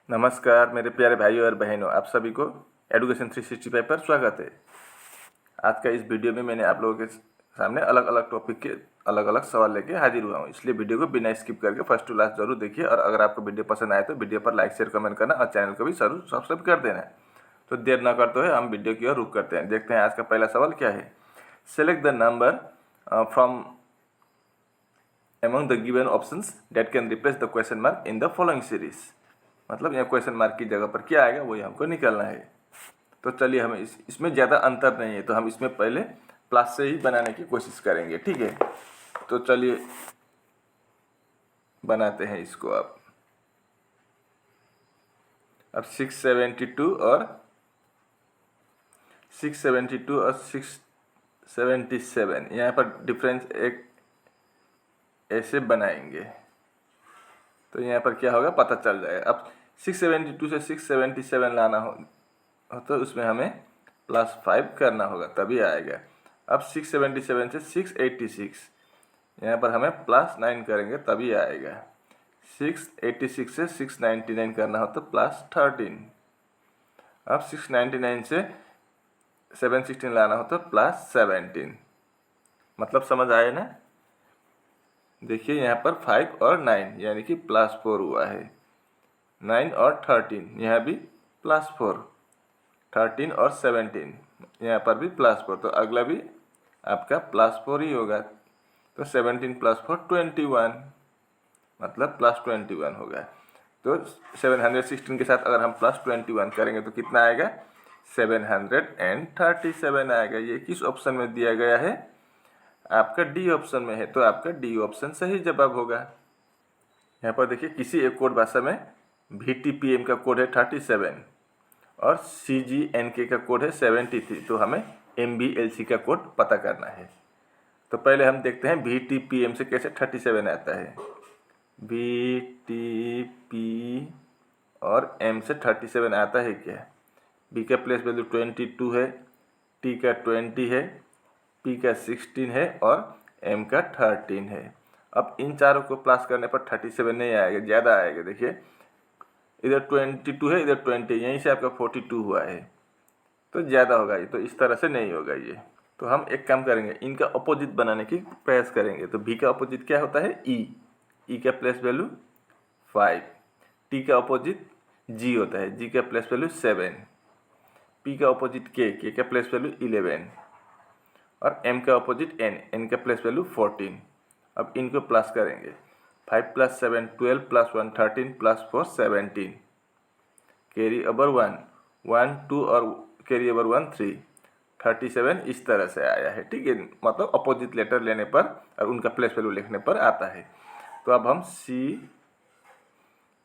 नमस्कार मेरे प्यारे भाइयों और बहनों, आप सभी को एडुकेशन 365 पर स्वागत है। आज का इस वीडियो में मैंने आप लोगों के सामने अलग अलग टॉपिक के अलग अलग सवाल लेके हाजिर हुआ हूँ, इसलिए वीडियो को बिना स्किप करके फर्स्ट टू लास्ट जरूर देखिए। और अगर आपको वीडियो पसंद आए तो वीडियो पर लाइक शेयर कमेंट करना और चैनल को भी जरूर सब्सक्राइब कर देना। तो देर न करते हुए हम वीडियो की ओर रुख करते हैं। देखते हैं आज का पहला सवाल क्या है। Select the number from among the given options that can replace the question mark in the following series। मतलब यहाँ क्वेश्चन मार्क की जगह पर क्या आएगा वही हमको निकालना है। तो चलिए, हमें इसमें ज़्यादा अंतर नहीं है, तो हम इसमें पहले प्लस से ही बनाने की कोशिश करेंगे, ठीक है। तो चलिए बनाते हैं इसको। अब 672 और 677 यहाँ पर डिफरेंस एक ऐसे बनाएंगे तो यहाँ पर क्या होगा पता चल जाएगा। अब 672 से 677 लाना हो तो उसमें हमें +5 करना होगा तभी आएगा। अब 677 से 686 यहाँ पर हमें +9 करेंगे तभी आएगा। 686 से 699 करना हो तो +13। अब 699 से 716 लाना हो तो +17। मतलब समझ आए ना। देखिए यहाँ पर 5 और 9 यानी कि +4 हुआ है। 9 और 13 यहाँ भी +4। 13 और 17 यहाँ पर भी +4, तो अगला भी आपका +4 ही होगा। तो 17 + 4 21, मतलब +21 होगा। तो 716 के साथ अगर हम +21 करेंगे तो कितना आएगा? 737 आएगा। ये किस ऑप्शन में दिया गया है? आपका डी ऑप्शन में है, तो आपका डी ऑप्शन सही जवाब होगा। यहाँ पर देखिए, किसी एक कोड भाषा में VTPM का कोड है 37 और CGNK का कोड है 73, तो हमें MBLC का कोड पता करना है। तो पहले हम देखते हैं VTPM से कैसे 37 आता है। VTP और M से 37 आता है क्या? B का प्लेस वैल्यू 22 है, T का 20 है, P का 16 है और M का 13 है। अब इन चारों को प्लस करने पर 37 नहीं आएगा, ज़्यादा आएगा। देखिए इधर 22 है, इधर 20, यहीं से आपका 42 हुआ है, तो ज़्यादा होगा ये। तो इस तरह से नहीं होगा ये। तो हम एक काम करेंगे, इनका अपोजिट बनाने की प्रयास करेंगे। तो B का अपोजिट क्या होता है? E का प्लेस वैल्यू 5, T का अपोजिट G होता है, G का प्लेस वैल्यू 7, P का अपोजिट K का प्लेस वैल्यू 11 और M का अपोजिट N का प्लेस वैल्यू 14। अब इनको प्लस करेंगे। 5 + 7 12 + 1 13 + 4 17, कैरी ओवर 1 1 2 और कैरी ओवर 1 3, 37 इस तरह से आया है, ठीक है। मतलब अपोजिट लेटर लेने पर और उनका प्लेस वैल्यू लिखने पर आता है। तो अब हम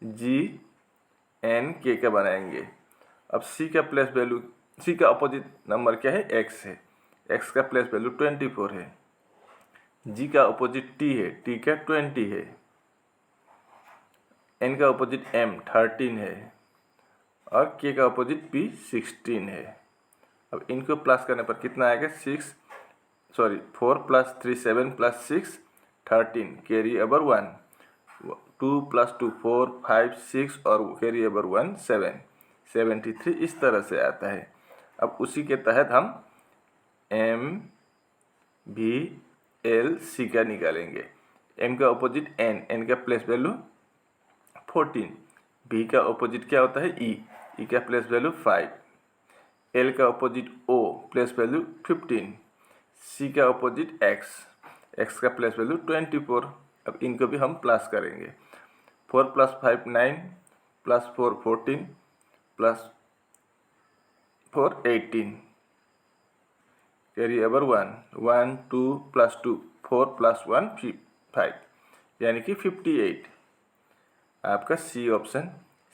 CGNK का बनाएंगे। अब C का प्लेस वैल्यू, C का अपोजिट नंबर क्या है? X है, X का प्लेस वैल्यू 24 है। G का अपोजिट T है, T का 20 है। N का अपोजिट M 13 है और K का अपोजिट P 16 है। अब इनको प्लस करने पर कितना आएगा? 4 + 3 7 + 6 13, कैरी ओवर 1 2 + 2 4 5 6 और कैरी ओवर 1 7 73 इस तरह से आता है। अब उसी के तहत हम MBLC का निकालेंगे। M का अपोजिट N का प्लेस वैल्यू 14, B का अपोजिट क्या होता है? E का प्लेस वैल्यू 5, L का opposite O place value 15, C का अपोजिट X का प्लेस वैल्यू 24। अब इनको भी हम प्लस करेंगे। 4 + 5 9 + 4 14 + 4 18, कैरी ओवर 1 1 2 + 2 4 + 1 5, यानी कि 58। आपका C ऑप्शन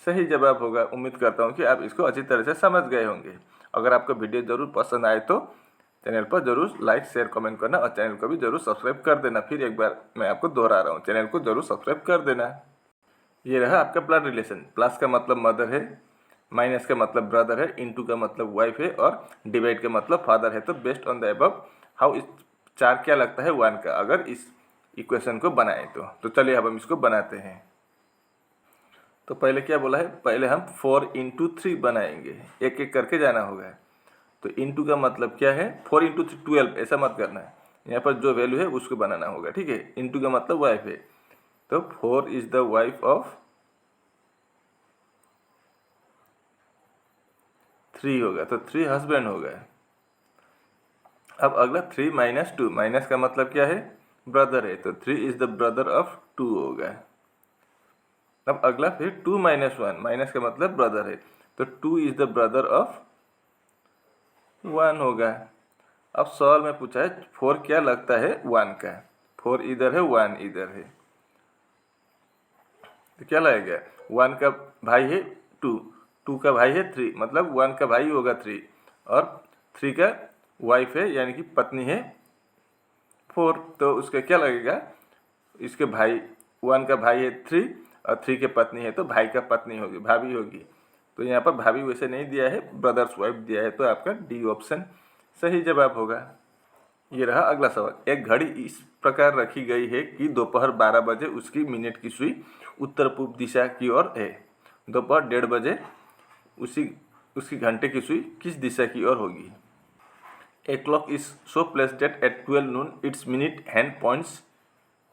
सही जवाब होगा। उम्मीद करता हूँ कि आप इसको अच्छी तरह से समझ गए होंगे। अगर आपको वीडियो ज़रूर पसंद आए तो चैनल पर ज़रूर लाइक शेयर कमेंट करना और चैनल को भी ज़रूर सब्सक्राइब कर देना। फिर एक बार मैं आपको दोहरा रहा हूँ, चैनल को ज़रूर सब्सक्राइब कर देना। ये रहा आपका ब्लड रिलेशन। प्लस का मतलब मदर है, माइनस का मतलब ब्रदर है, इनटू का मतलब वाइफ है और डिवाइड का मतलब फादर है। तो based on the above how इस 4 क्या लगता है 1 का, अगर इस इक्वेशन को बनाएं तो चलिए अब हम इसको बनाते हैं। तो पहले क्या बोला है, पहले हम 4 इंटू 3 बनाएंगे, एक एक करके जाना होगा। तो इंटू का मतलब क्या है, 4 इंटू 12, ऐसा मत करना है, यहाँ पर जो वैल्यू है उसको बनाना होगा, ठीक है। इंटू का मतलब वाइफ है, तो 4 इज द वाइफ ऑफ 3 होगा, तो 3 हस्बैंड होगा। अब अगला 3 माइनस 2, माइनस का मतलब क्या है, ब्रदर है, तो 3 इज द ब्रदर ऑफ 2 होगा। अब अगला फिर 2 माइनस 1, माइनस का मतलब ब्रदर है, तो 2 इज द ब्रदर ऑफ 1 होगा। अब सवाल में पूछा है 4 क्या लगता है 1 का, 4 इधर है 1 इधर है, तो क्या लगेगा, 1 का भाई है 2, 2 का भाई है 3, मतलब 1 का भाई होगा 3, और 3 का वाइफ है यानी कि पत्नी है 4, तो उसका क्या लगेगा, इसके भाई 1 का भाई है 3 और 3 के पत्नी है, तो भाई का पत्नी होगी, भाभी होगी। तो यहाँ पर भाभी वैसे नहीं दिया है, ब्रदर्स वाइफ दिया है, तो आपका डी ऑप्शन सही जवाब होगा। ये रहा अगला सवाल, एक घड़ी इस प्रकार रखी गई है कि दोपहर 12 बजे उसकी मिनट की सुई उत्तर पूर्व दिशा की ओर है, दोपहर 1:30 बजे उसकी घंटे की सुई किस दिशा की ओर होगी। A clock is so placed that at 12 noon its minute hand points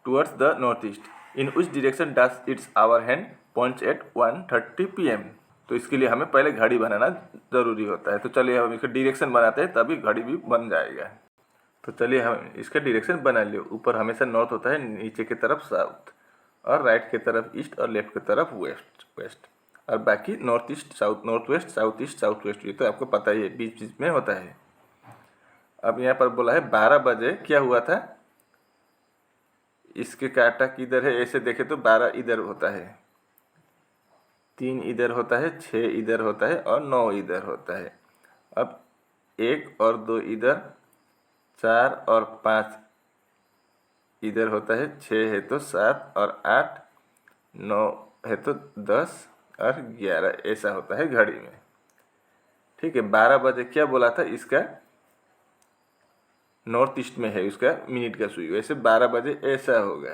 towards the northeast. In which direction does its hour hand points at 1:30 p.m. तो इसके लिए हमें पहले घड़ी बनाना ज़रूरी होता है। तो चलिए हम इसका डायरेक्शन बनाते हैं, तभी घड़ी भी बन जाएगा। तो चलिए हम इसका डायरेक्शन बना लिए। ऊपर हमेशा नॉर्थ होता है, नीचे की तरफ साउथ, और राइट की तरफ ईस्ट, और लेफ्ट की तरफ वेस्ट, और बाकी north east, south north west, south east, south west. ये तो आपको पता ही है, बीच बीच में होता है। अब यहाँ पर बोला है 12 बजे क्या हुआ था, इसके काटा किधर है, ऐसे देखे तो 12 इधर होता है, 3 इधर होता है, 6 इधर होता है, और 9 इधर होता है। अब 1 और 2 इधर, 4 और 5 इधर होता है, 6 है तो 7 और 8, 9 है तो 10 और 11, ऐसा होता है घड़ी में, ठीक है। 12 बजे क्या बोला था, इसका नॉर्थ ईस्ट में है उसका मिनट का सुई, वैसे 12 बजे ऐसा होगा,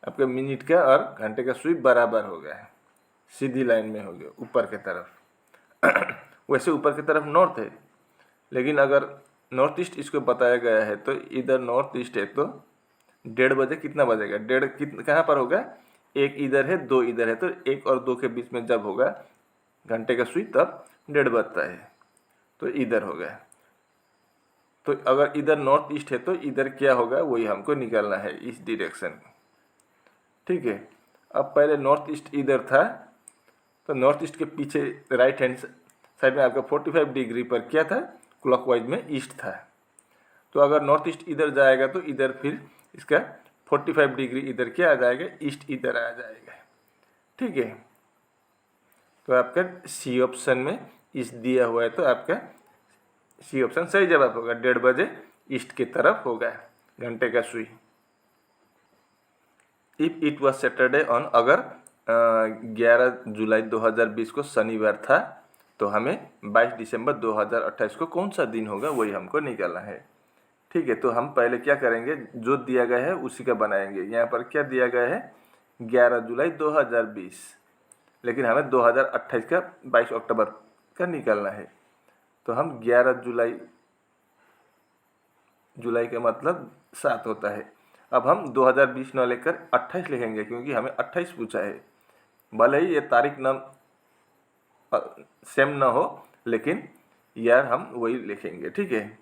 आपका मिनट का और घंटे का सुई बराबर होगा, सीधी लाइन में हो गया ऊपर की तरफ। वैसे ऊपर की तरफ नॉर्थ है, लेकिन अगर नॉर्थ ईस्ट इसको बताया गया है, तो इधर नॉर्थ ईस्ट है, तो 1:30 बजे कितना बजेगा, 1:30 कहाँ पर होगा, 1 इधर है 2 इधर है, तो 1 और 2 के बीच में जब होगा घंटे का सुई, तब 1:30 बजता है, तो इधर होगा। तो अगर इधर नॉर्थ ईस्ट है, तो इधर क्या होगा वही हमको निकालना है, इस डायरेक्शन, ठीक है। अब पहले नॉर्थ ईस्ट इधर था, तो नॉर्थ ईस्ट के पीछे राइट हैंड साइड में आपका 45 डिग्री पर क्या था, क्लॉकवाइज में ईस्ट था। तो अगर नॉर्थ ईस्ट इधर जाएगा, तो इधर फिर इसका 45 डिग्री इधर क्या आ जाएगा, ईस्ट इधर आ जाएगा, ठीक है। तो आपका सी ऑप्शन में ईस्ट दिया हुआ है, तो आपका सी ऑप्शन सही जवाब होगा, 1:30 बजे ईस्ट की तरफ होगा घंटे का सुई। If it was Saturday on, अगर 11 जुलाई 2020 को शनिवार था, तो हमें 22 दिसंबर 2028 को कौन सा दिन होगा वही हमको निकालना है, ठीक है। तो हम पहले क्या करेंगे, जो दिया गया है उसी का बनाएंगे। यहाँ पर क्या दिया गया है, 11 जुलाई 2020, लेकिन हमें 2028 का 22 अक्टूबर का निकालना है। तो हम 11 जुलाई का मतलब 7 होता है। अब हम 2020 न लेकर 28 लिखेंगे, क्योंकि हमें 28 पूछा है। भले ही ये तारीख न सेम न हो, लेकिन यार हम वही लिखेंगे, ठीक है।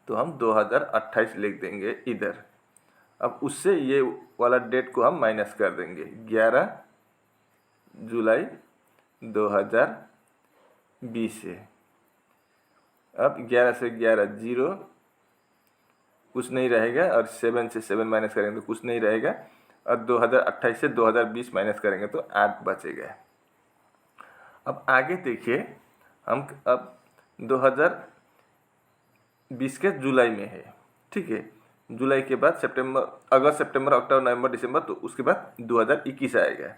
तो हम 2028 लिख देंगे इधर। अब उससे ये वाला डेट को हम माइनस कर देंगे, 11 जुलाई 2020 से। अब 11 से 11 0, कुछ नहीं रहेगा, और 7 से 7 माइनस करेंगे तो कुछ नहीं रहेगा, और 2028 से 2020 माइनस करेंगे तो 8 बचेगा। अब आगे देखिए, हम अब 2020 के जुलाई में है, ठीक है। जुलाई के बाद अगस्त, सितंबर, अक्टूबर, नवंबर, दिसंबर, तो उसके बाद 2021 आएगा,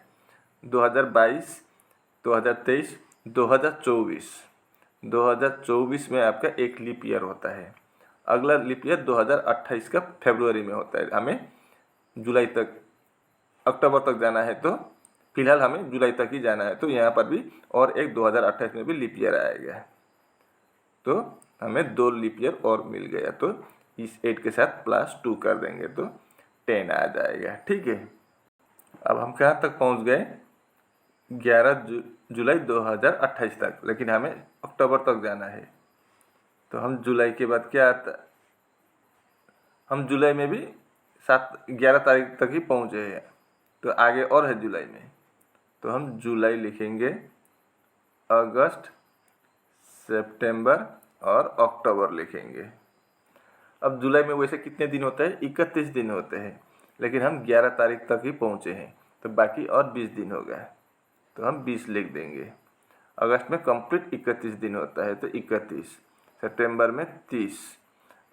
2022, 2023, 2024। 2024 में आपका एक लीप ईयर होता है। अगला लीप ईयर 2028 का फरवरी में होता है। हमें जुलाई तक, अक्टूबर तक जाना है, तो फिलहाल हमें जुलाई तक ही जाना है, तो यहाँ पर भी और एक 2028 में भी लीप ईयर आएगा, तो हमें 2 लीप ईयर और मिल गया। तो इस 8 के साथ +2 कर देंगे तो 10 आ जाएगा। ठीक है, अब हम कहाँ तक पहुँच गए? 11 जुलाई 2028 तक, लेकिन हमें अक्टूबर तक जाना है। तो हम जुलाई के बाद क्या आता, हम जुलाई में भी 11 तारीख तक ही पहुँचे हैं, तो आगे और है जुलाई में। तो हम जुलाई लिखेंगे, अगस्त, सितंबर और अक्टूबर लिखेंगे। अब जुलाई में वैसे कितने दिन होते हैं? 31 दिन होते हैं, लेकिन हम 11 तारीख तक ही पहुँचे हैं, तो बाकी और 20 दिन हो गए, तो हम 20 लिख देंगे। अगस्त में कंप्लीट 31 दिन होता है, तो 31, सितंबर में 30।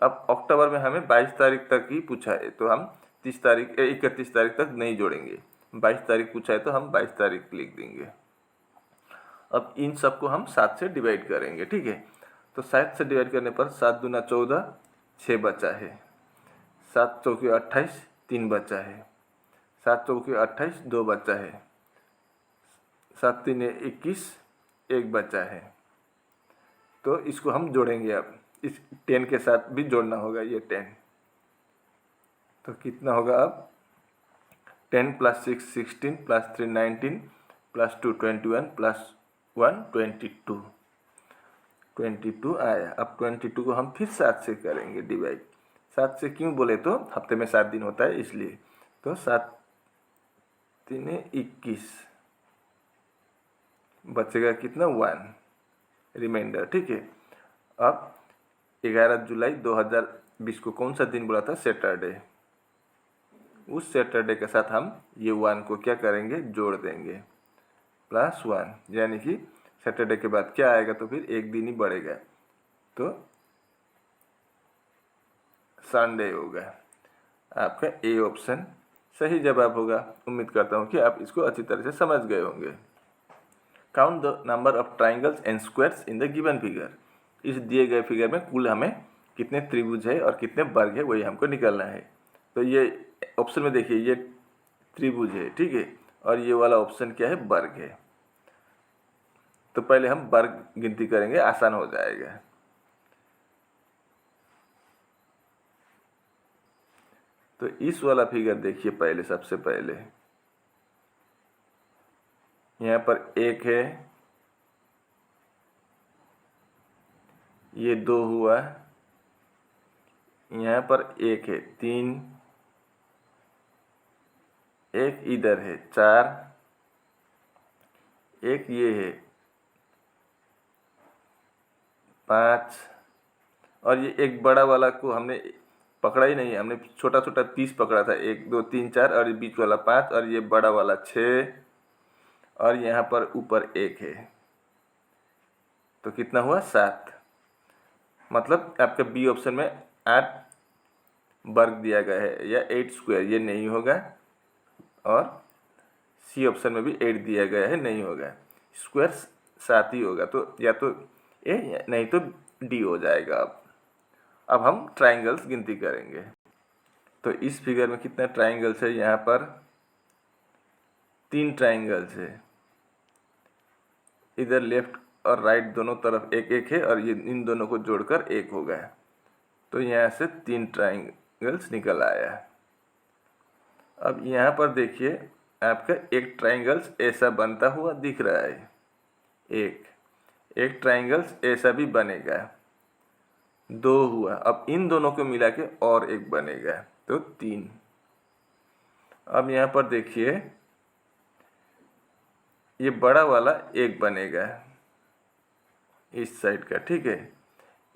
अब अक्टूबर में हमें 22 तारीख तक ही पूछा है, तो हम 31 तारीख तक नहीं जोड़ेंगे। 22 तारीख पूछा है तो हम 22 तारीख लिख देंगे। अब इन सबको हम 7 से डिवाइड करेंगे। ठीक है, तो 7 से डिवाइड करने पर 7 दूना 14, 6 बचा है। 7 चौके 28, 3 बचा है। 7 चौके 28, 2 बचा है। 7 तीने 21, 1 बचा है। तो इसको हम जोड़ेंगे। अब इस 10 के साथ भी जोड़ना होगा, ये 10। तो कितना होगा अब? 10 + 6 16 + 3 19 + 2 21 + 1 22 22 आया। अब 22 को हम फिर 7 से करेंगे डिवाइड। 7 से क्यों बोले? तो हफ्ते में 7 दिन होता है इसलिए। तो 7 तीने 21, बचेगा कितना? 1 रिमाइंडर। ठीक है, अब 11 जुलाई 2020 को कौन सा दिन बोला था? सैटरडे। उस सैटरडे के साथ हम ये 1 को क्या करेंगे? जोड़ देंगे, +1, यानी कि सैटरडे के बाद क्या आएगा? तो फिर एक दिन ही बढ़ेगा, तो संडे होगा। आपका ए ऑप्शन सही जवाब होगा। उम्मीद करता हूँ कि आप इसको अच्छी तरह से समझ गए होंगे। Count the number of triangles and squares in the given figure. इस दिए गए फिगर में कुल हमें कितने त्रिभुज है और कितने वर्ग है वही हमको निकालना है। तो ये ऑप्शन में देखिए, ये त्रिभुज है, ठीक है, और ये वाला ऑप्शन क्या है? वर्ग है। तो पहले हम वर्ग गिनती करेंगे, आसान हो जाएगा। तो इस वाला फिगर देखिए पहले, सबसे पहले यहाँ पर 1 है, ये 2 हुआ, यहाँ पर 1 है, 3, एक इधर है, 4, एक ये है, 5, और ये एक बड़ा वाला को हमने पकड़ा ही नहीं, हमने छोटा छोटा पीस पकड़ा था, 1 2 3 4, और ये बीच वाला 5, और ये बड़ा वाला 6, और यहाँ पर ऊपर 1 है। तो कितना हुआ? 7। मतलब आपका बी ऑप्शन में 8 वर्ग दिया गया है, या 8 स्क्वायर, ये नहीं होगा। और सी ऑप्शन में भी 8 दिया गया है, नहीं होगा। स्क्वायर 7 ही होगा, तो या तो ए नहीं तो डी हो जाएगा। अब हम ट्राइंगल्स गिनती करेंगे। तो इस फिगर में कितना ट्राइंगल्स है? यहाँ पर 3 ट्राइंगल्स है। इधर लेफ्ट और राइट दोनों तरफ एक एक है, और ये इन दोनों को जोड़कर 1 हो गया। तो यहाँ से 3 ट्राइंगल्स निकल आया। अब यहाँ पर देखिए, आपका एक ट्राइंगल्स ऐसा बनता हुआ दिख रहा है, एक ट्राइंगल्स ऐसा भी बनेगा, 2 हुआ। अब इन दोनों को मिला के और एक बनेगा, तो 3। अब यहाँ पर देखिए, ये बड़ा वाला एक बनेगा इस साइड का, ठीक है,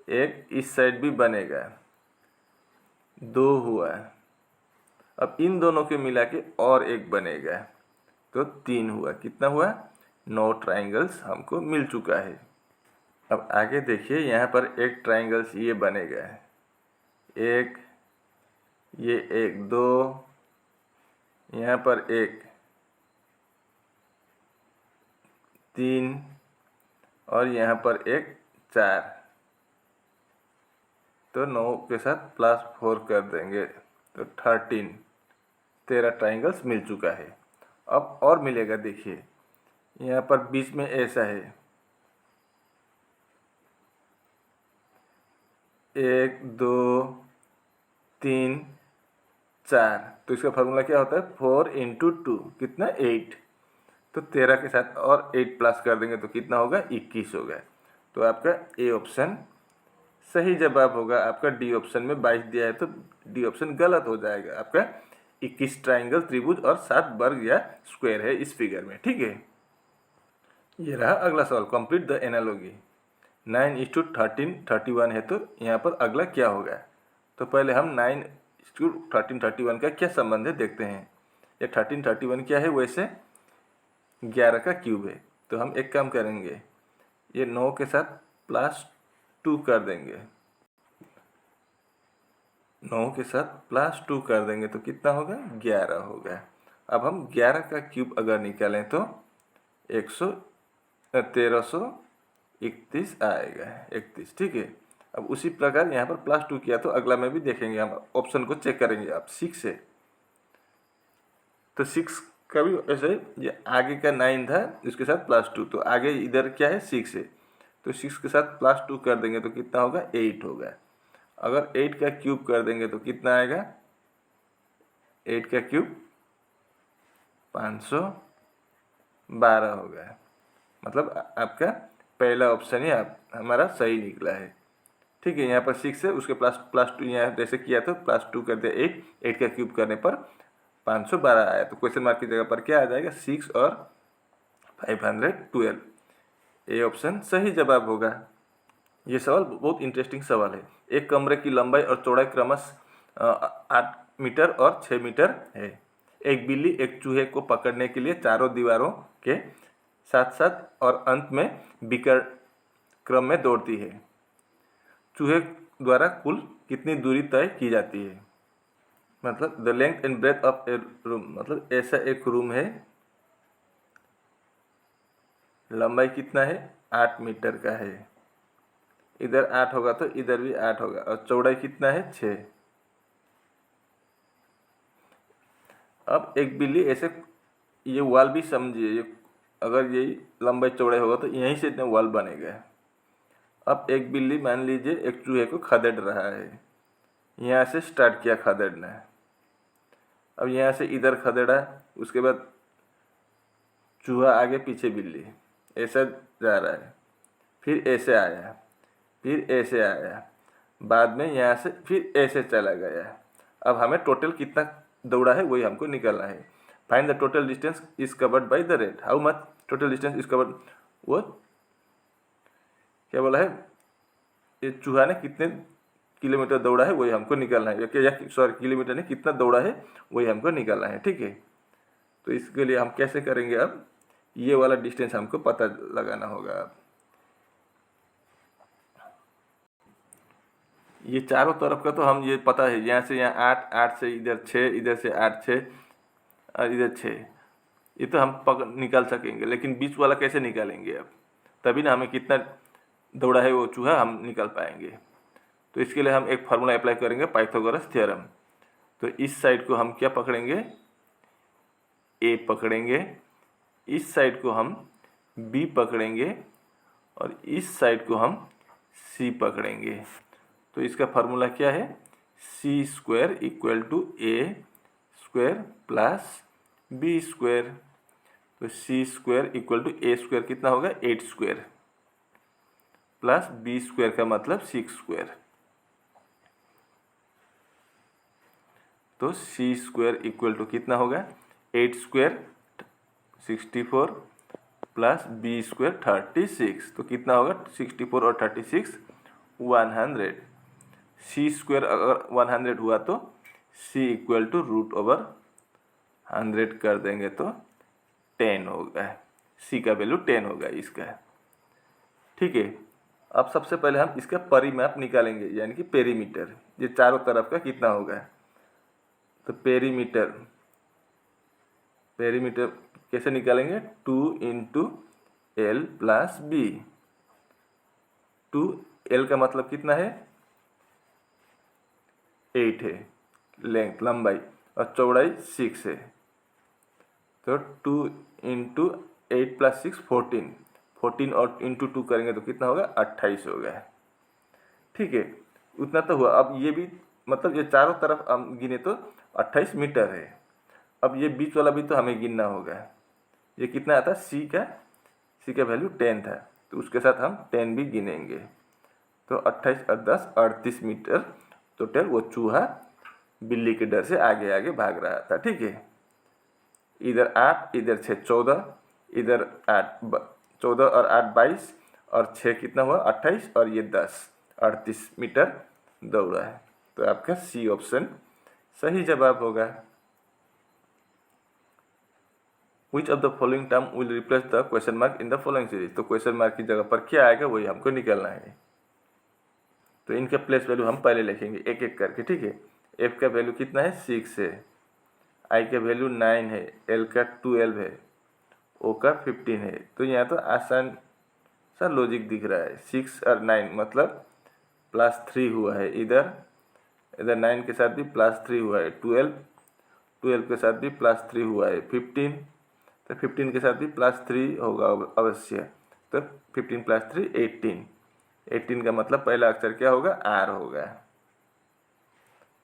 एक इस साइड भी बनेगा, 2 हुआ। अब इन दोनों के मिला के और एक बनेगा, तो 3 हुआ। कितना हुआ? 9 ट्राइंगल्स हमको मिल चुका है। अब आगे देखिए, यहाँ पर एक ट्राइंगल्स ये बनेगा, एक, ये एक, 2, यहाँ पर एक, 3, और यहाँ पर एक 4। तो 9 के साथ +4 कर देंगे, तो 13 ट्राइंगल्स मिल चुका है। अब और मिलेगा, देखिए यहाँ पर बीच में ऐसा है 1 2 3 4, तो इसका फार्मूला क्या होता है 4 इंटू 2 कितना 8, तो 13 के साथ और 8 प्लस कर देंगे तो कितना होगा 21 होगा। तो आपका ए ऑप्शन सही जवाब होगा। आपका डी ऑप्शन में 22 दिया है तो डी ऑप्शन गलत हो जाएगा। आपका 21 ट्राइंगल त्रिभुज और 7 वर्ग या स्क्वायर है इस फिगर में, ठीक है। ये रहा अगला सवाल, कंप्लीट द एनालॉजी। 9:13 31 है तो यहाँ पर अगला क्या होगा। तो पहले हम 9:13 31 का क्या संबंध है देखते हैं। ये 13 31 क्या है, वैसे 11 का क्यूब है। तो हम एक काम करेंगे, ये 9 के साथ +2 कर देंगे, 9 के साथ +2 कर देंगे तो कितना होगा 11 होगा। अब हम 11 का क्यूब अगर निकालें तो 1331 आएगा, 31, ठीक है। अब उसी प्रकार यहाँ पर +2 किया तो अगला में भी देखेंगे, हम ऑप्शन को चेक करेंगे। अब 6 है तो 6 का भी ऐसे, ये आगे का 9 था इसके साथ +2, तो आगे इधर क्या है 6 है, तो 6 के साथ +2 कर देंगे तो कितना होगा 8 होगा। अगर 8 का क्यूब कर देंगे तो कितना आएगा, 8 का क्यूब 512 होगा। मतलब आपका पहला ऑप्शन ही हमारा सही निकला है, ठीक है। यहाँ पर 6 है, उसके +2 यहाँ जैसे किया तो +2 कर दिया 8 का क्यूब करने पर 512 आया। तो क्वेश्चन मार्क की जगह पर क्या आ जाएगा 6 और 512, ए ऑप्शन सही जवाब होगा। ये सवाल बहुत इंटरेस्टिंग सवाल है। एक कमरे की लंबाई और चौड़ाई क्रमशः 8 मीटर और 6 मीटर है। एक बिल्ली एक चूहे को पकड़ने के लिए चारों दीवारों के साथ साथ और अंत में बिकर क्रम में दौड़ती है। चूहे द्वारा कुल कितनी दूरी तय की जाती है। मतलब the length and breadth of a room, मतलब ऐसा एक रूम है, लंबाई कितना है 8 मीटर का है, इधर 8 होगा तो इधर भी 8 होगा, और चौड़ाई कितना है 6। अब एक बिल्ली ऐसे, ये वॉल भी समझिए, ये अगर यही लंबाई चौड़ाई होगा तो यहीं से इतना वॉल बनेगा। अब एक बिल्ली मान लीजिए एक चूहे को खदेड़ रहा है, यहाँ से स्टार्ट किया खदेड़ना। अब यहाँ से इधर खदेड़ा, उसके बाद चूहा आगे पीछे बिल्ली ऐसा जा रहा है, फिर ऐसे आया, फिर ऐसे आया, बाद में यहाँ से फिर ऐसे चला गया। अब हमें टोटल कितना दौड़ा है वही हमको निकालना है। Find the total distance is covered by the rate, how much total distance is covered, वो क्या बोला है, ये चूहा ने कितने किलोमीटर दौड़ा है वही हमको निकालना है, या सॉरी किलोमीटर ने कितना दौड़ा है वही हमको निकालना है, ठीक है। तो इसके लिए हम कैसे करेंगे, अब ये वाला डिस्टेंस हमको पता लगाना होगा। अब ये चारों तरफ का तो हम ये पता है, यहाँ से यहाँ 8, 8 से इधर 6, इधर से 8 6 और इधर 6, ये तो हम निकाल सकेंगे, लेकिन बीच वाला कैसे निकालेंगे। अब तभी ना हमें कितना दौड़ा है वो चूहा हम निकाल पाएंगे। तो इसके लिए हम एक फार्मूला अप्लाई करेंगे, पाइथागोरस थ्योरम। तो इस साइड को हम क्या पकड़ेंगे, ए पकड़ेंगे, इस साइड को हम बी पकड़ेंगे और इस साइड को हम सी पकड़ेंगे। तो इसका फार्मूला क्या है, C square equal to A square plus B square. तो C square equal to A square कितना होगा 8 स्क्वायर, प्लस बी स्क्वायर का मतलब 6 स्क्वायर। तो सी स्क्वायर इक्वल टू कितना होगा 8 स्क्वायर 64 प्लस बी स्क्वायर 36, तो कितना होगा 64 और 36 100। सी स्क्वायर अगर 100 हुआ तो सी इक्वल टू √100 कर देंगे तो 10 होगा, सी का वैल्यू 10 होगा इसका, ठीक है। अब सबसे पहले हम इसका परिमाप निकालेंगे, यानी कि पेरीमीटर, ये चारों तरफ का कितना होगा। तो पेरीमीटर कैसे निकालेंगे, 2 into L plus B. 2L का मतलब कितना है 8 है लेंथ लंबाई, और चौड़ाई 6 है। तो 2 इंटू 8 प्लस 6 14, 14 और इंटू 2 करेंगे तो कितना होगा 28 होगा। ठीक है, उतना तो हुआ। अब ये भी मतलब ये चारों तरफ हम गिने तो 28 मीटर है। अब ये बीच वाला भी तो हमें गिनना होगा। ये कितना आता है, सी का वैल्यू 10 था, तो उसके साथ हम 10 भी गिनेंगे। तो 28 और 10 38 मीटर टोटल वो चूहा बिल्ली के डर से आगे आगे भाग रहा था। ठीक है, इधर 8, इधर 6 14, इधर 14 और 8 22 और 6 कितना हुआ 28 और ये 10 38 मीटर दौड़ा है। तो आपका सी ऑप्शन सही जवाब होगा। विच of the following term will replace the question mark in the following series. तो क्वेश्चन मार्क की जगह पर क्या आएगा वही हमको निकालना है। तो इनके प्लेस वैल्यू हम पहले लिखेंगे एक एक करके। ठीक है, एफ का वैल्यू कितना है 6 है, आई का वैल्यू 9 है, एल का 12 है, ओ का 15 है। तो यहाँ तो आसान सा लॉजिक दिख रहा है। 6 और 9 मतलब +3 हुआ है, इधर 9 के साथ भी +3 हुआ है, 12 के साथ भी +3 हुआ है, 15 तो 15 के साथ भी +3 होगा अवश्य। तो 15 + 3 18, 18 का मतलब पहला अक्षर क्या होगा आर होगा।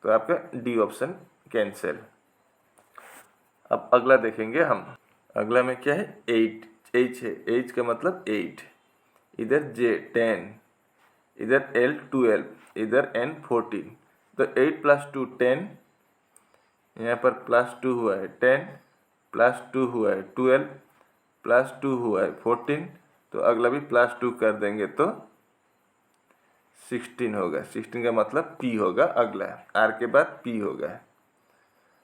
तो आपका डी ऑप्शन कैंसिल। अब अगला देखेंगे हम। अगला में क्या है 8 एच है, एच का मतलब 8, इधर जे 10, इधर एल 12, इधर एन 14। तो 8 + 2 10, यहाँ पर +2 हुआ है 10, +2 हुआ है 12, +2 हुआ है 14। तो अगला भी +2 कर देंगे तो 16 होगा। 16 का मतलब P होगा अगला, आर के बाद P होगा।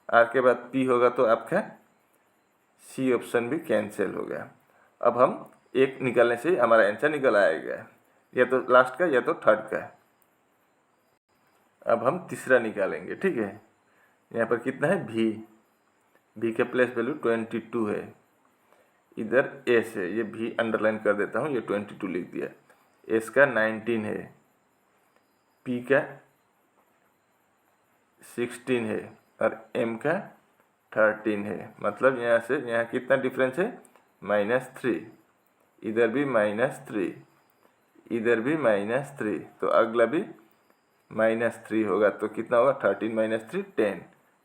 आर के बाद P होगा तो आपका सी ऑप्शन भी कैंसिल होगा। अब हम एक निकालने से हमारा आंसर निकल आएगा, या तो लास्ट का या तो थर्ड का। अब हम तीसरा निकालेंगे। ठीक है, यहाँ पर कितना है भी का प्लेस वैल्यू 22 है, इधर एस है, ये भी अंडरलाइन कर देता हूँ, ये 22 लिख दिया। एस का 19 है, पी का 16 है और एम का 13 है। मतलब यहाँ से यहाँ कितना डिफरेंस है -3, इधर भी -3, इधर भी -3, तो अगला भी -3 होगा। तो कितना होगा 13 - 3 10,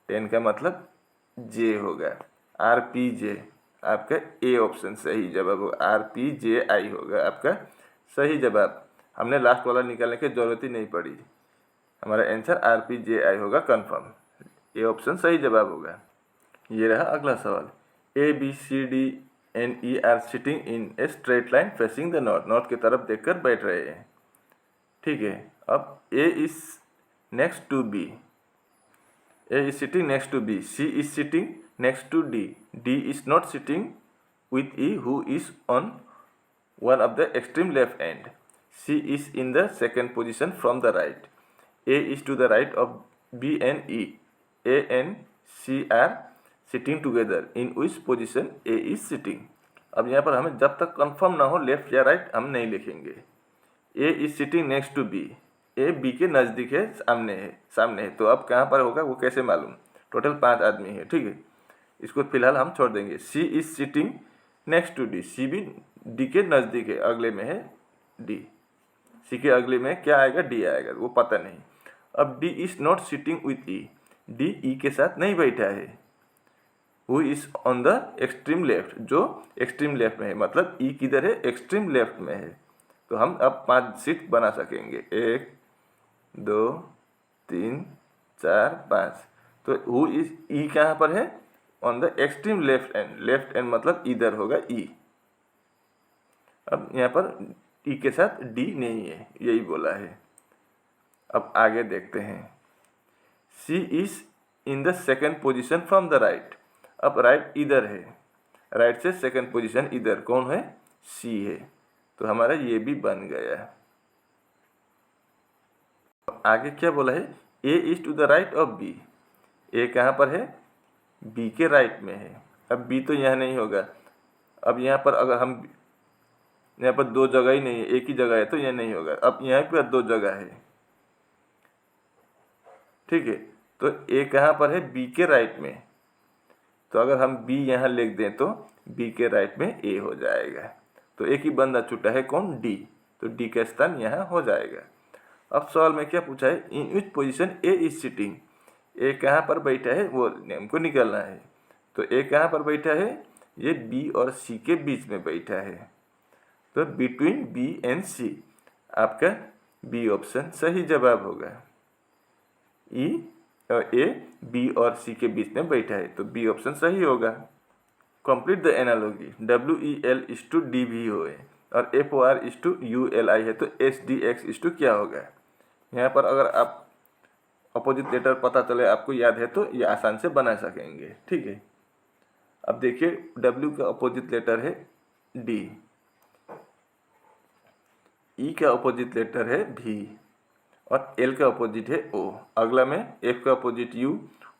10 का मतलब जे होगा, RPJ। आपका ए ऑप्शन सही जवाब होगा, RPJI होगा आपका सही जवाब। हमने लास्ट वाला निकालने की जरूरत ही नहीं पड़ी, हमारा आंसर RPJI होगा कंफर्म। ए ऑप्शन सही जवाब होगा। ये रहा अगला सवाल। ABCDNE are sitting in a straight line facing the north, north की तरफ देखकर बैठ रहे हैं। ठीक है, अब A is next to B, A is sitting next to B, C is sitting next to D, D is not sitting with E who is on one of the extreme left end, C is in the second position from the right, A is to the right of B and E, A and C are sitting together, in which position A is sitting। अब यहाँ पर हमें जब तक confirm ना हो left या right हम नहीं लिखेंगे। A is sitting next to B, A B के नज़दीक है, सामने है। तो अब कहाँ पर होगा वो कैसे मालूम, टोटल 5 आदमी है। ठीक है, इसको फिलहाल हम छोड़ देंगे। C is sitting next to D, C भी डी के नज़दीक है, अगले में है डी, सी के अगले में क्या आएगा डी आएगा, वो पता नहीं। अब D is not sitting with E, D E के साथ नहीं बैठा है। Who is on the extreme left, जो एक्सट्रीम लेफ्ट में है, मतलब ई किधर है एक्सट्रीम लेफ्ट में है। तो हम अब 5 सीट बना सकेंगे, 1 2 3 4 5। तो हु इज ई कहाँ पर है, on the extreme left and, left and मतलब इधर होगा ई। अब यहाँ पर ई के साथ डी नहीं है, यही बोला है। अब आगे देखते हैं। C is in the second position from the right, अब राइट इधर है, राइट से सेकेंड पोजिशन इधर कौन है सी है, तो हमारा ये भी बन गया। आगे क्या बोला है, A is to the right of B, A कहाँ पर है बी के राइट में है। अब बी तो यहाँ नहीं होगा, अब यहाँ पर अगर हम यहाँ पर 2 जगह ही नहीं है, एक ही जगह है, तो यह नहीं होगा। अब यहाँ पर 2 जगह है। ठीक है, तो ए कहाँ पर है बी के राइट में, तो अगर हम बी यहाँ लिख दें तो बी के राइट में ए हो जाएगा। तो एक ही बंदा छूटा है, कौन? डी। तो डी का स्थान यहाँ हो जाएगा। अब सवाल में क्या पूछा है? In which position A is sitting. A कहाँ पर बैठा है वो हमको निकालना है। तो ए कहाँ पर बैठा है? ये बी और सी के बीच में बैठा है। तो बिटवीन बी एंड सी, आपका बी ऑप्शन सही जवाब होगा। ए बी और सी के बीच में बैठा है, तो बी ऑप्शन सही होगा। Complete the analogy. WEL is to DV हो है और FOR इज टू ULI है, तो SDX इज टू क्या होगा? यहाँ पर अगर आप अपोजिट लेटर पता चले, आपको याद है, तो ये आसान से बना सकेंगे। ठीक है, अब देखिए W का अपोजिट लेटर है D, E का अपोजिट लेटर है V और L का अपोजिट है O। अगला में F का अपोजिट U,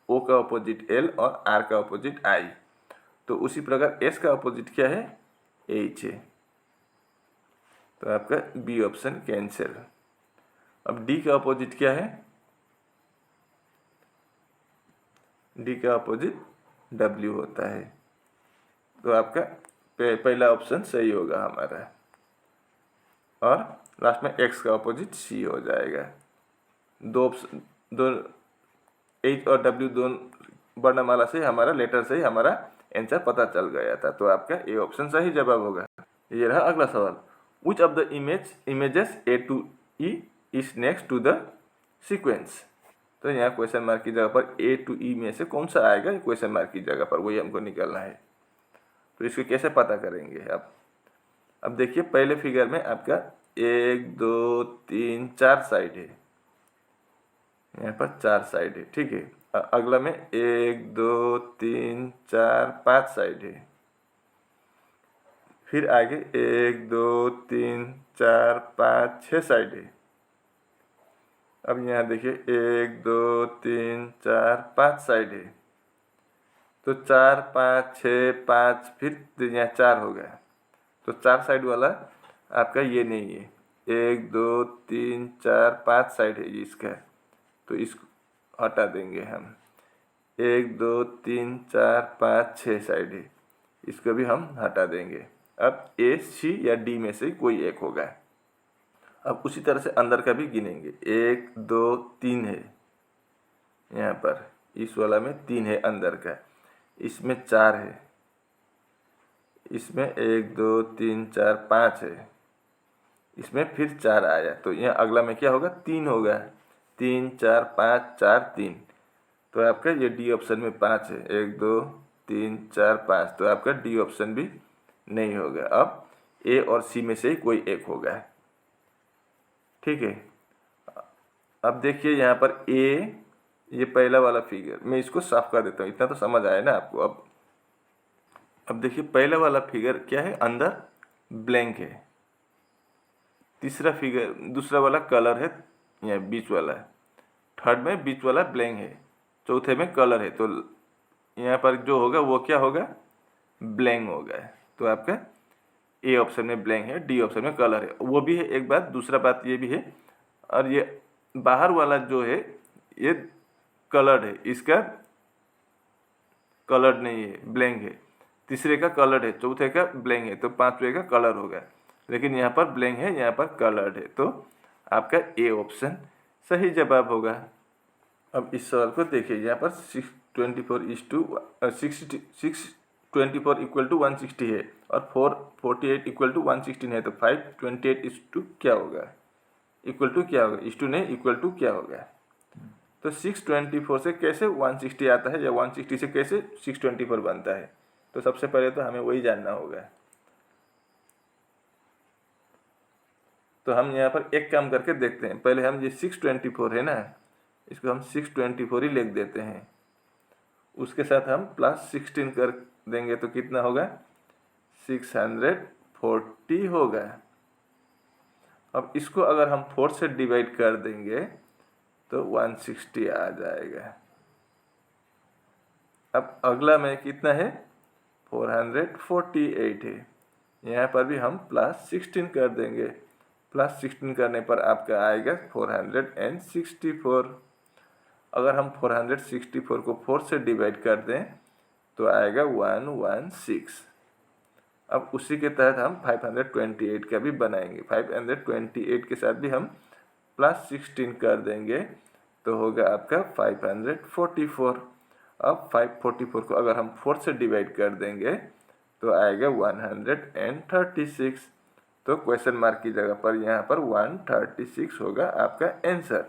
O का अपोजिट L और R का अपोजिट I। तो उसी प्रकार S का अपोजिट क्या है? H है। तो आपका बी ऑप्शन कैंसिल। अब D का अपोजिट क्या है? D का अपोजिट W होता है। तो आपका पहला ऑप्शन सही होगा हमारा। और लास्ट में X का अपोजिट C हो जाएगा। दो ऑप्शन, दो H और W दोनों वर्णमाला से हमारा लेटर से ही हमारा आंसर पता चल गया था। तो आपका ए ऑप्शन सही जवाब होगा। ये रहा अगला सवाल। Which of the images A to E is next to the sequence. तो यहाँ क्वेश्चन मार्क की जगह पर A to E में से कौन सा आएगा? क्वेश्चन मार्क की जगह पर वही हमको निकालना है। तो इसको कैसे पता करेंगे आप? अब देखिए पहले फिगर में आपका 1 2 3 4 साइड है, यहाँ पर 4 साइड है। ठीक है, अगला में 1 2 3 4 5 साइड है। फिर आगे 1 2 3 4 5 6 साइड है। अब यहाँ देखिए 1 2 3 4 5 साइड है। तो 4 5 6 5, फिर यहाँ 4 हो गया। तो 4 साइड वाला आपका ये नहीं है। 1 2 3 4 5 साइड है ये इसका, तो इसको हटा देंगे हम। 1 2 3 4 5 6 साइड है, इसको भी हम हटा देंगे। अब A C या D में से कोई एक होगा। अब उसी तरह से अंदर का भी गिनेंगे। 1 2 3 है, यहाँ पर इस वाला में 3 है अंदर का, इसमें 4 है, इसमें 1 2 3 4 5 है, इसमें फिर 4 आया। तो यहाँ अगला में क्या होगा? 3 होगा। 3 4 5 4 3। तो आपका ये डी ऑप्शन में 5 है। 1 2 3 4 5। तो आपका डी ऑप्शन भी नहीं होगा। अब ए और सी में से ही कोई एक होगा। ठीक है, अब देखिए यहाँ पर ए, ये पहला वाला फिगर, मैं इसको साफ कर देता हूँ, इतना तो समझ आया ना आपको। अब देखिए पहला वाला फिगर क्या है? अंदर ब्लैंक है। तीसरा फिगर, दूसरा वाला कलर है, यहाँ बीच वाला है। थर्ड में बीच वाला ब्लैंक है। चौथे में कलर है। तो यहाँ पर जो होगा वो क्या होगा? ब्लैंक होगा। तो आपका ए ऑप्शन में ब्लैंक है, डी ऑप्शन में कलर है। वो भी है एक बात। दूसरा बात ये भी है, और ये बाहर वाला जो है ये कलर्ड है, इसका कलर्ड नहीं है, ब्लैंक है। तीसरे का कलर्ड है, चौथे का ब्लैंक है, तो पांचवे का कलर होगा। लेकिन यहाँ पर ब्लैंक है, यहाँ पर कलर्ड है। तो आपका ए ऑप्शन सही जवाब होगा। अब इस सवाल को देखिए, यहाँ पर 624 इक्वल टू 160 है और 448 इक्वल टू 116 है। तो 528 इस टू क्या होगा? इक्वल टू क्या होगा? इस टू नहीं, इक्वल टू क्या होगा? तो 624 से कैसे 160 आता है, या 160 से कैसे 624 बनता है? तो सबसे पहले तो हमें वही जानना होगा। तो हम यहाँ पर एक काम करके देखते हैं। पहले हम ये 624 है ना, इसको हम 624 ही लिख देते हैं। उसके साथ हम प्लस 16 कर देंगे तो कितना होगा? 640 होगा। अब इसको अगर हम 4 से डिवाइड कर देंगे तो 160 आ जाएगा। अब अगला में कितना है? 448 है। यहाँ पर भी हम प्लस 16 कर देंगे। प्लस 16 करने पर आपका आएगा 464। अगर हम 464 को 4 से डिवाइड कर दें तो आएगा 116। अब उसी के तहत हम 528 का भी बनाएंगे। 528 के साथ भी हम +16 कर देंगे तो होगा आपका 544। अब 544 को अगर हम 4 से डिवाइड कर देंगे तो आएगा 136। तो क्वेश्चन मार्क की जगह पर यहाँ पर 136 होगा आपका आंसर।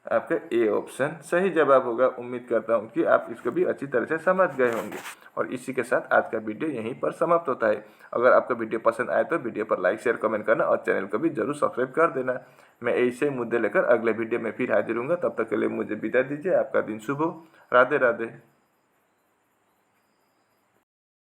आपका ए ऑप्शन सही जवाब होगा। उम्मीद करता हूँ कि आप इसको भी अच्छी तरह से समझ गए होंगे। और इसी के साथ आज का वीडियो यहीं पर समाप्त होता है। अगर आपका वीडियो पसंद आए तो वीडियो पर लाइक शेयर कमेंट करना और चैनल को भी जरूर सब्सक्राइब कर देना। मैं ऐसे मुद्दे लेकर अगले वीडियो में फिर हाजिर हूँगा। तब तक के लिए मुझे विदा दीजिए। आपका दिन शुभ हो। राधे राधे।